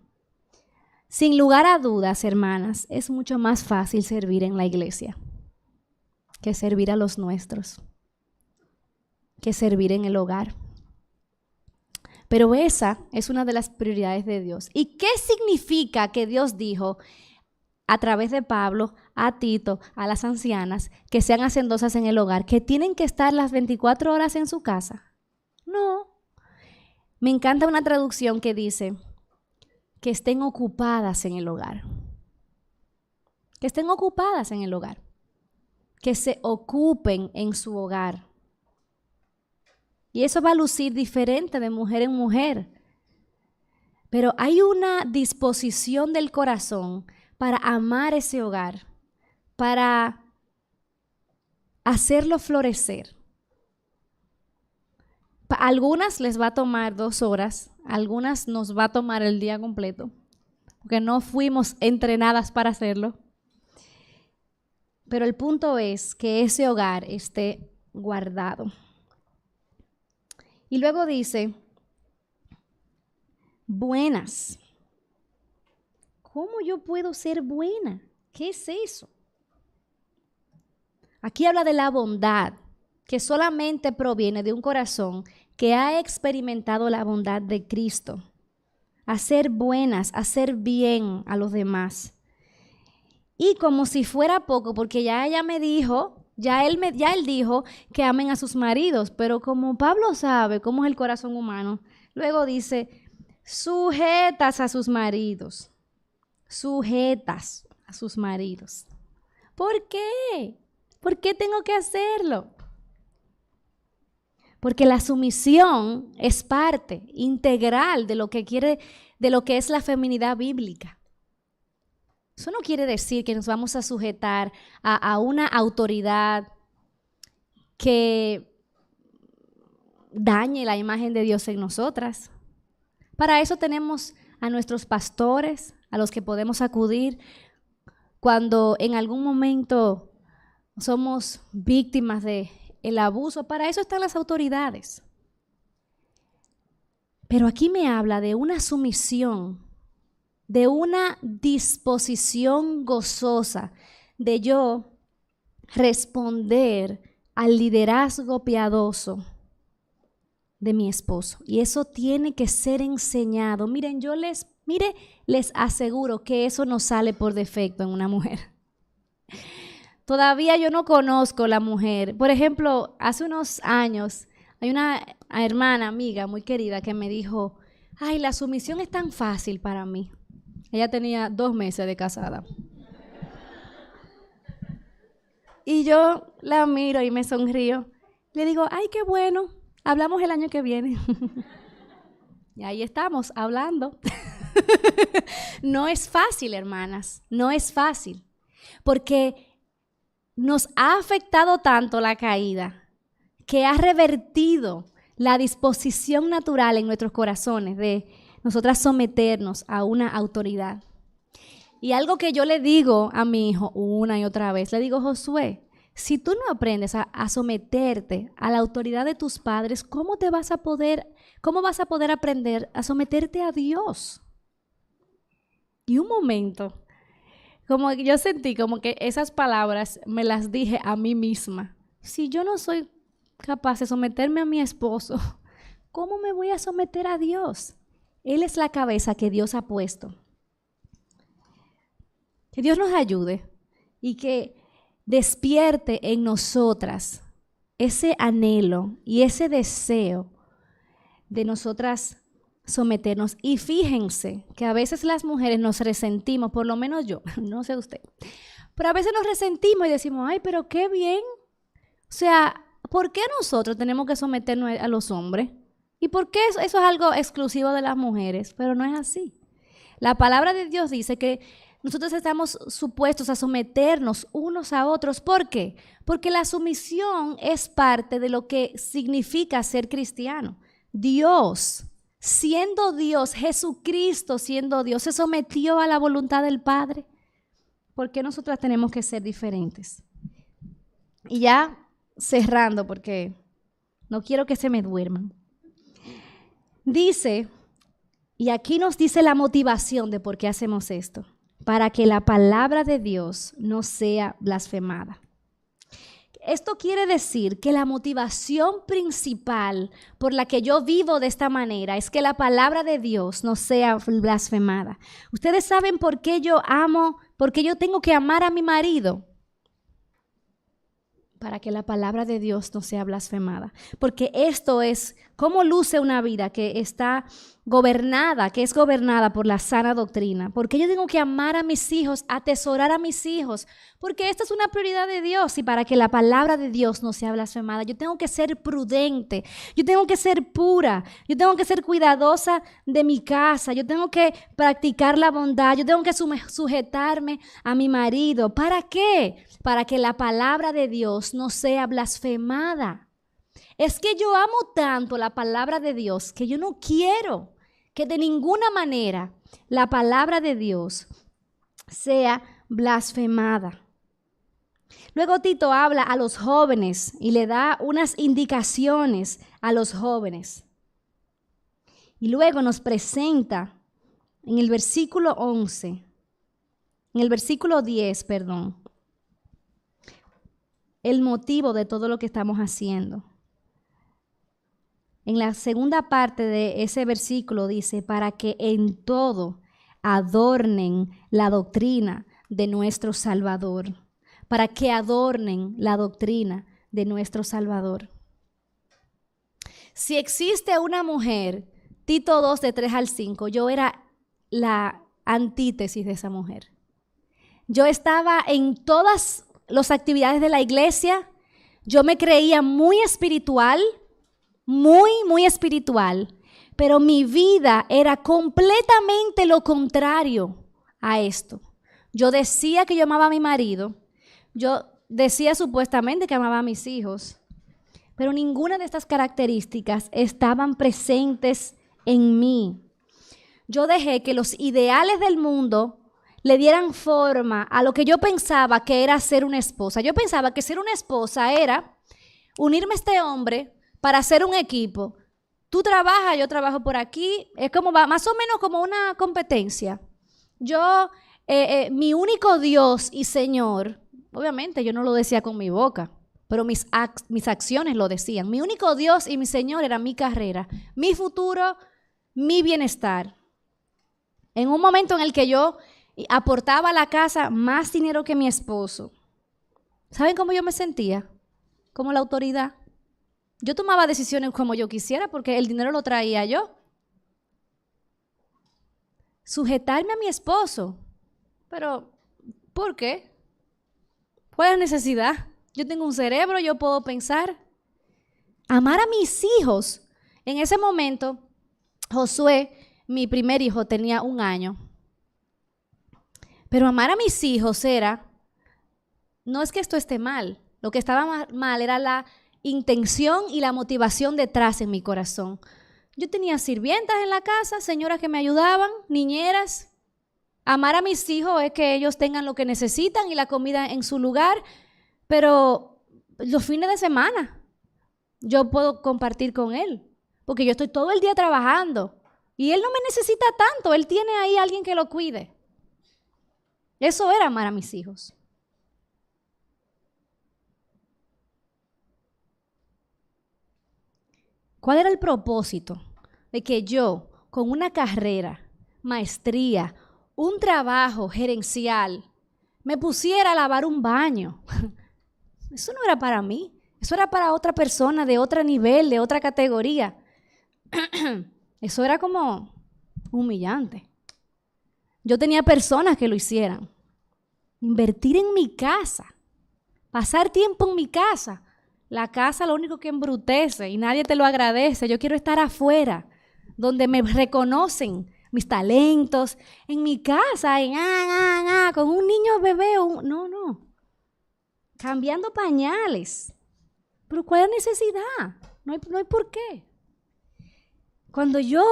[SPEAKER 1] Sin lugar a dudas, hermanas, es mucho más fácil servir en la iglesia que servir a los nuestros, que servir en el hogar. Pero esa es una de las prioridades de Dios. ¿Y qué significa que Dios dijo a través de Pablo, a Tito, a las ancianas, que sean hacendosas en el hogar, que tienen que estar las 24 horas en su casa? No. Me encanta una traducción que dice que estén ocupadas en el hogar. Que estén ocupadas en el hogar. Que se ocupen en su hogar. Y eso va a lucir diferente de mujer en mujer. Pero hay una disposición del corazón para amar ese hogar, para hacerlo florecer. A algunas les va a tomar 2 horas, a algunas nos va a tomar el día completo, porque no fuimos entrenadas para hacerlo. Pero el punto es que ese hogar esté guardado. Y luego dice, buenas. ¿Cómo yo puedo ser buena? ¿Qué es eso? Aquí habla de la bondad, que solamente proviene de un corazón que ha experimentado la bondad de Cristo. Hacer buenas, hacer bien a los demás. Y como si fuera poco, porque ya ella me dijo, ya él dijo que amen a sus maridos, pero como Pablo sabe cómo es el corazón humano, luego dice, sujetas a sus maridos. Sujetas a sus maridos. ¿Por qué? ¿Por qué tengo que hacerlo? Porque la sumisión es parte integral de lo que es la feminidad bíblica. Eso no quiere decir que nos vamos a sujetar a una autoridad que dañe la imagen de Dios en nosotras. Para eso tenemos a nuestros pastores, a los que podemos acudir cuando en algún momento somos víctimas del abuso. Para eso están las autoridades. Pero aquí me habla de una sumisión, de una disposición gozosa, de yo responder al liderazgo piadoso de mi esposo. Y eso tiene que ser enseñado. Miren, les aseguro que eso no sale por defecto en una mujer. Todavía yo no conozco la mujer. Por ejemplo, hace unos años hay una hermana, amiga muy querida que me dijo, ay, la sumisión es tan fácil para mí. Ella tenía 2 meses de casada. Y yo la miro y me sonrío. Le digo, ay, qué bueno, hablamos el año que viene. Y ahí estamos, hablando. No es fácil, hermanas, no es fácil. Porque nos ha afectado tanto la caída que ha revertido la disposición natural en nuestros corazones de nosotras someternos a una autoridad. Y algo que yo le digo a mi hijo una y otra vez, le digo, Josué, si tú no aprendes a someterte a la autoridad de tus padres, ¿cómo vas a poder aprender a someterte a Dios? Y un momento, como que yo sentí como que esas palabras me las dije a mí misma. Si yo no soy capaz de someterme a mi esposo, ¿cómo me voy a someter a Dios? Él es la cabeza que Dios ha puesto. Que Dios nos ayude y que despierte en nosotras ese anhelo y ese deseo de nosotras someternos. Y fíjense que a veces las mujeres nos resentimos, por lo menos yo, no sé usted, pero a veces nos resentimos y decimos, ay, pero qué bien sea, ¿por qué nosotros tenemos que someternos a los hombres? ¿Y por qué eso es algo exclusivo de las mujeres? Pero no es así. La palabra de Dios dice que nosotros estamos supuestos a someternos unos a otros. ¿Por qué? Porque la sumisión es parte de lo que significa ser cristiano. Dios, siendo Dios, Jesucristo siendo Dios, se sometió a la voluntad del Padre. ¿Por qué nosotras tenemos que ser diferentes? Y ya cerrando, porque no quiero que se me duerman. Dice, y aquí nos dice la motivación de por qué hacemos esto: para que la palabra de Dios no sea blasfemada. Esto quiere decir que la motivación principal por la que yo vivo de esta manera es que la palabra de Dios no sea blasfemada. Ustedes saben por qué yo amo, por qué yo tengo que amar a mi marido. Para que la palabra de Dios no sea blasfemada. Porque esto es cómo luce una vida que está gobernada, que es gobernada por la sana doctrina. Porque yo tengo que amar a mis hijos, atesorar a mis hijos, porque esta es una prioridad de Dios. Y para que la palabra de Dios no sea blasfemada, yo tengo que ser prudente, yo tengo que ser pura, yo tengo que ser cuidadosa de mi casa, yo tengo que practicar la bondad, yo tengo que sujetarme a mi marido. ¿Para qué? Para que la palabra de Dios no sea blasfemada. Es que yo amo tanto la palabra de Dios que yo no quiero que de ninguna manera la palabra de Dios sea blasfemada. Luego Tito habla a los jóvenes y le da unas indicaciones a los jóvenes. Y luego nos presenta en el versículo 11, en el versículo 10, el motivo de todo lo que estamos haciendo. En la segunda parte de ese versículo dice, para que en todo adornen la doctrina de nuestro Salvador. Para que adornen la doctrina de nuestro Salvador. Si existe una mujer, Tito 2, de 3 al 5, yo era la antítesis de esa mujer. Yo estaba en todas las actividades de la iglesia, yo me creía muy espiritual, muy espiritual, pero mi vida era completamente lo contrario a esto. Yo decía que yo amaba a mi marido, yo decía supuestamente que amaba a mis hijos, pero ninguna de estas características estaban presentes en mí. Yo dejé que los ideales del mundo le dieran forma a lo que yo pensaba que era ser una esposa. Yo pensaba que ser una esposa era unirme a este hombre para hacer un equipo. Tú trabajas, yo trabajo por aquí. Es como más o menos como una competencia. Yo, mi único Dios y Señor, obviamente yo no lo decía con mi boca, pero mis acciones lo decían. Mi único Dios y mi Señor era mi carrera, mi futuro, mi bienestar. En un momento en el que yo aportaba a la casa más dinero que mi esposo, ¿saben cómo yo me sentía? Como la autoridad. Yo tomaba decisiones como yo quisiera porque el dinero lo traía yo. Sujetarme a mi esposo. Pero, ¿por qué? ¿Cuál es la necesidad? Yo tengo un cerebro, yo puedo pensar. Amar a mis hijos. En ese momento, Josué, mi primer hijo, tenía 1 año. Pero amar a mis hijos era, no es que esto esté mal. Lo que estaba mal era la intención y la motivación detrás en mi corazón. Yo tenía sirvientas en la casa, señoras que me ayudaban, niñeras. Amar a mis hijos es que ellos tengan lo que necesitan y la comida en su lugar, pero los fines de semana yo puedo compartir con él, porque yo estoy todo el día trabajando y él no me necesita tanto, él tiene ahí a alguien que lo cuide. Eso era amar a mis hijos. ¿Cuál era el propósito de que yo, con una carrera, maestría, un trabajo gerencial, me pusiera a lavar un baño? Eso no era para mí, eso era para otra persona de otro nivel, de otra categoría. Eso era como humillante. Yo tenía personas que lo hicieran. Invertir en mi casa, pasar tiempo en mi casa, La casa lo único que embrutece y nadie te lo agradece. Yo quiero estar afuera, donde me reconocen mis talentos, en mi casa, con un niño bebé. No. Cambiando pañales. Pero ¿cuál es la necesidad? No hay por qué. Cuando yo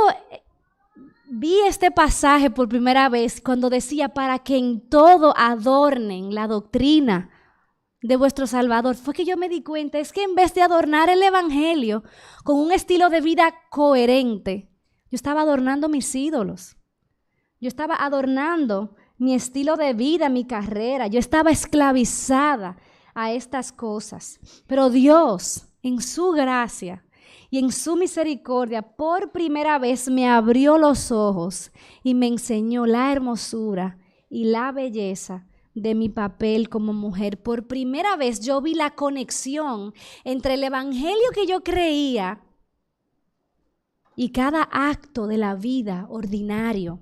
[SPEAKER 1] vi este pasaje por primera vez, cuando decía para que en todo adornen la doctrina de vuestro Salvador, fue que yo me di cuenta, es que en vez de adornar el evangelio con un estilo de vida coherente, yo estaba adornando mis ídolos. Yo estaba adornando mi estilo de vida, mi carrera. Yo estaba esclavizada a estas cosas. Pero Dios, en su gracia y en su misericordia, por primera vez me abrió los ojos y me enseñó la hermosura y la belleza de mi papel como mujer. Por primera vez yo vi la conexión entre el evangelio que yo creía y cada acto de la vida ordinario.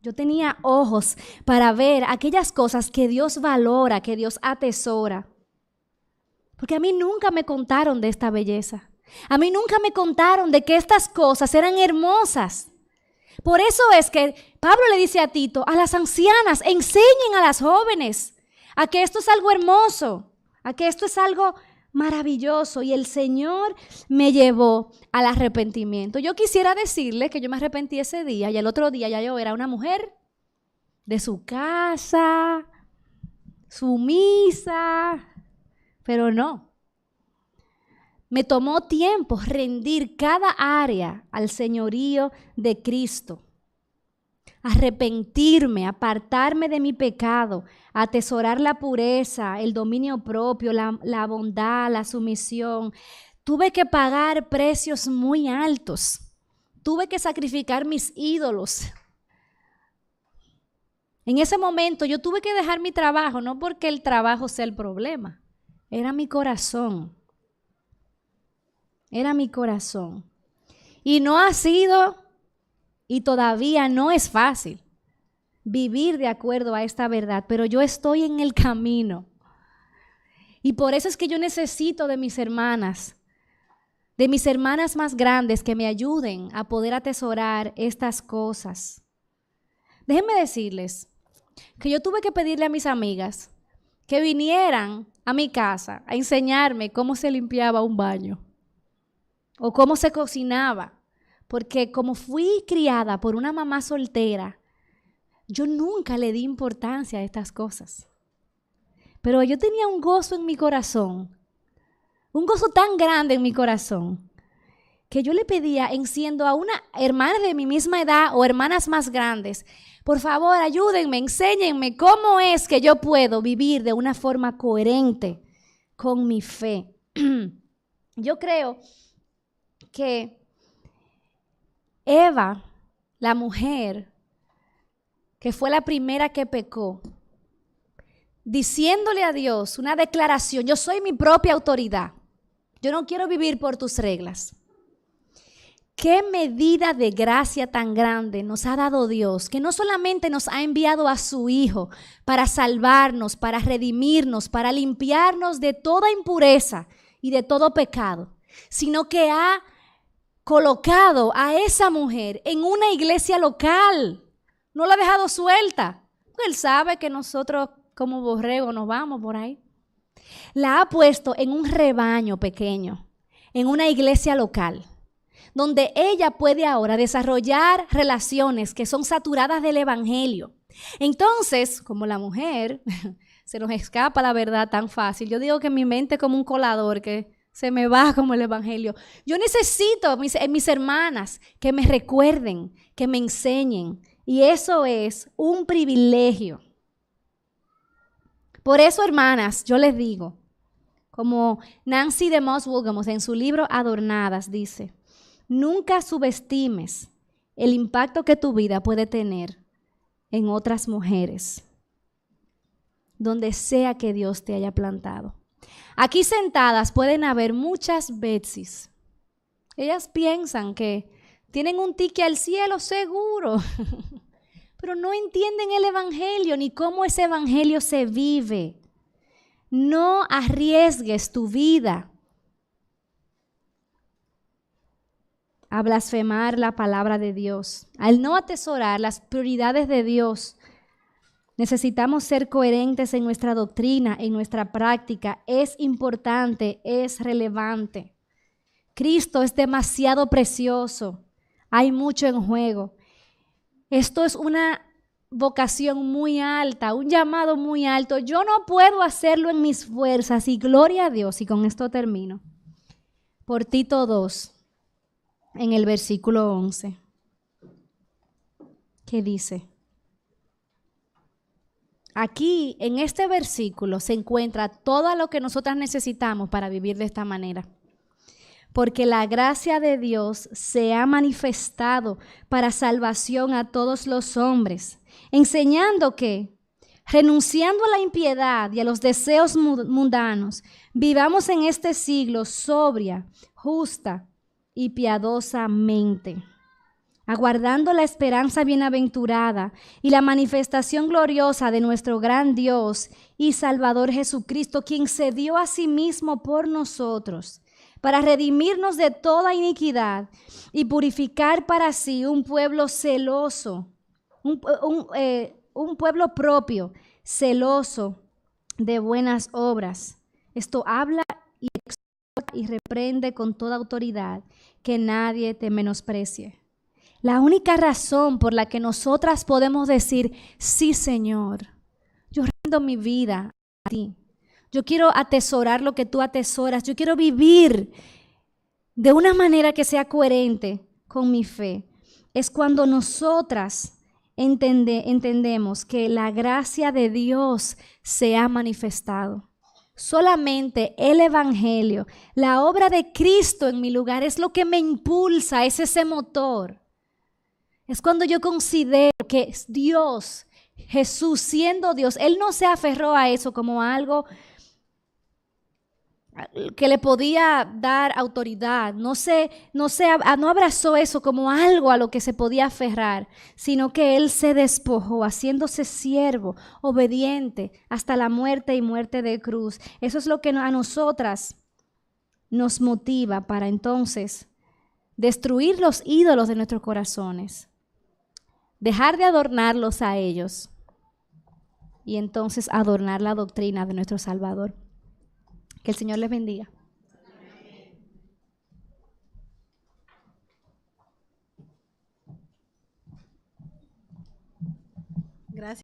[SPEAKER 1] Yo tenía ojos para ver aquellas cosas que Dios valora, que Dios atesora. Porque a mí nunca me contaron de esta belleza. A mí nunca me contaron de que estas cosas eran hermosas. Por eso es que Pablo le dice a Tito, a las ancianas, enseñen a las jóvenes a que esto es algo hermoso, a que esto es algo maravilloso. Y el Señor me llevó al arrepentimiento. Yo quisiera decirle que yo me arrepentí ese día y el otro día ya yo era una mujer de su casa, sumisa, pero no. Me tomó tiempo rendir cada área al señorío de Cristo. Arrepentirme, apartarme de mi pecado, atesorar la pureza, el dominio propio, la bondad, la sumisión. Tuve que pagar precios muy altos. Tuve que sacrificar mis ídolos. En ese momento yo tuve que dejar mi trabajo, no porque el trabajo sea el problema. Era mi corazón. Era mi corazón. Y no ha sido y todavía no es fácil vivir de acuerdo a esta verdad, pero yo estoy en el camino. Y por eso es que yo necesito de mis hermanas más grandes que me ayuden a poder atesorar estas cosas. Déjenme decirles que yo tuve que pedirle a mis amigas que vinieran a mi casa a enseñarme cómo se limpiaba un baño o cómo se cocinaba, porque como fui criada por una mamá soltera, yo nunca le di importancia a estas cosas. Pero yo tenía un gozo en mi corazón, un gozo tan grande en mi corazón, que yo le pedía, siendo a una hermana de mi misma edad o hermanas más grandes, por favor, ayúdenme, enséñenme cómo es que yo puedo vivir de una forma coherente con mi fe. Yo creo que Eva, la mujer, que fue la primera que pecó, diciéndole a Dios una declaración: yo soy mi propia autoridad, yo no quiero vivir por tus reglas. Qué medida de gracia tan grande nos ha dado Dios, que no solamente nos ha enviado a su Hijo para salvarnos, para redimirnos, para limpiarnos de toda impureza y de todo pecado, sino que ha colocado a esa mujer en una iglesia local. No la ha dejado suelta. Él sabe que nosotros como borregos nos vamos por ahí. La ha puesto en un rebaño pequeño, en una iglesia local, donde ella puede ahora desarrollar relaciones que son saturadas del evangelio. Entonces, como la mujer se nos escapa la verdad tan fácil, yo digo que mi mente es como un colador que se me va como el evangelio. Yo necesito mis hermanas que me recuerden, que me enseñen, y eso es un privilegio. Por eso, hermanas, yo les digo, como Nancy DeMoss Wolgemuth en su libro Adornadas dice: nunca subestimes el impacto que tu vida puede tener en otras mujeres, donde sea que Dios te haya plantado. Aquí sentadas pueden haber muchas Betsys. Ellas piensan que tienen un ticket al cielo seguro, pero no entienden el evangelio ni cómo ese evangelio se vive. No arriesgues tu vida a blasfemar la palabra de Dios. Al no atesorar las prioridades de Dios, necesitamos ser coherentes en nuestra doctrina, en nuestra práctica. Es importante, es relevante. Cristo es demasiado precioso. Hay mucho en juego. Esto es una vocación muy alta, un llamado muy alto. Yo no puedo hacerlo en mis fuerzas y gloria a Dios. Y con esto termino. Por Tito 2, en el versículo 11, ¿qué dice? Aquí, en este versículo, se encuentra todo lo que nosotras necesitamos para vivir de esta manera. Porque la gracia de Dios se ha manifestado para salvación a todos los hombres, enseñando que, renunciando a la impiedad y a los deseos mundanos, vivamos en este siglo sobria, justa y piadosamente, aguardando la esperanza bienaventurada y la manifestación gloriosa de nuestro gran Dios y Salvador Jesucristo, quien se dio a sí mismo por nosotros, para redimirnos de toda iniquidad y purificar para sí un pueblo celoso, un pueblo propio, celoso de buenas obras. Esto habla y exhorta y reprende con toda autoridad, que nadie te menosprecie. La única razón por la que nosotras podemos decir, sí, Señor, yo rindo mi vida a ti. Yo quiero atesorar lo que tú atesoras. Yo quiero vivir de una manera que sea coherente con mi fe. Es cuando nosotras entendemos que la gracia de Dios se ha manifestado. Solamente el Evangelio, la obra de Cristo en mi lugar es lo que me impulsa, es ese motor. Es cuando yo considero que Dios, Jesús siendo Dios, Él no se aferró a eso como a algo que le podía dar autoridad, no abrazó eso como algo a lo que se podía aferrar, sino que Él se despojó, haciéndose siervo, obediente, hasta la muerte y muerte de cruz. Eso es lo que a nosotras nos motiva para entonces destruir los ídolos de nuestros corazones, dejar de adornarlos a ellos y entonces adornar la doctrina de nuestro Salvador. Que el Señor les bendiga.
[SPEAKER 2] Gracias.